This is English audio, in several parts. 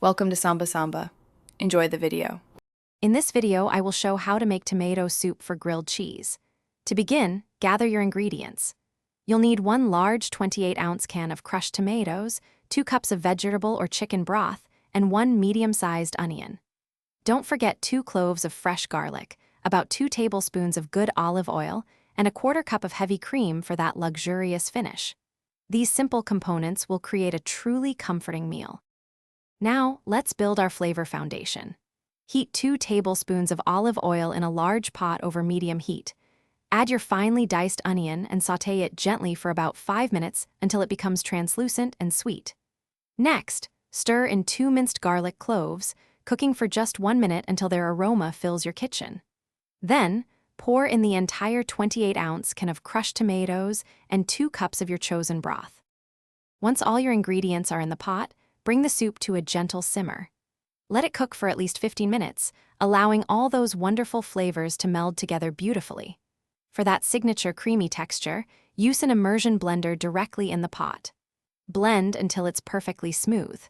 Welcome to Samba Samba. Enjoy the video. In this video, I will show how to make tomato soup for grilled cheese. To begin, gather your ingredients. You'll need 1 large 28-ounce can of crushed tomatoes, 2 cups of vegetable or chicken broth, and 1 medium-sized onion. Don't forget 2 cloves of fresh garlic, about 2 tablespoons of good olive oil, and a 1/4 cup of heavy cream for that luxurious finish. These simple components will create a truly comforting meal. Now, let's build our flavor foundation. Heat 2 tablespoons of olive oil in a large pot over medium heat. Add your finely diced onion and sauté it gently for about 5 minutes until it becomes translucent and sweet. Next, stir in 2 minced garlic cloves, cooking for just 1 minute until their aroma fills your kitchen. Then, pour in the entire 28-ounce can of crushed tomatoes and 2 cups of your chosen broth. Once all your ingredients are in the pot, bring the soup to a gentle simmer. Let it cook for at least 15 minutes, allowing all those wonderful flavors to meld together beautifully. For that signature creamy texture, use an immersion blender directly in the pot. Blend until it's perfectly smooth.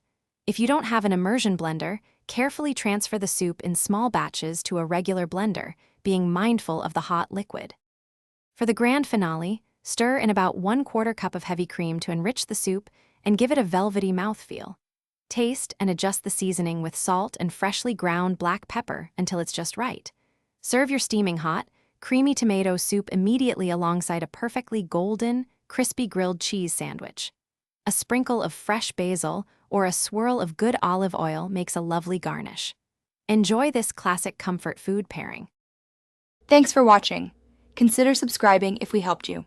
If you don't have an immersion blender, carefully transfer the soup in small batches to a regular blender, being mindful of the hot liquid. For the grand finale, stir in about 1/4 cup of heavy cream to enrich the soup and give it a velvety mouthfeel. Taste and adjust the seasoning with salt and freshly ground black pepper until it's just right. Serve your steaming hot, creamy tomato soup immediately alongside a perfectly golden, crispy grilled cheese sandwich. A sprinkle of fresh basil or a swirl of good olive oil makes a lovely garnish. Enjoy this classic comfort food pairing. Thanks for watching. Consider subscribing if we helped you.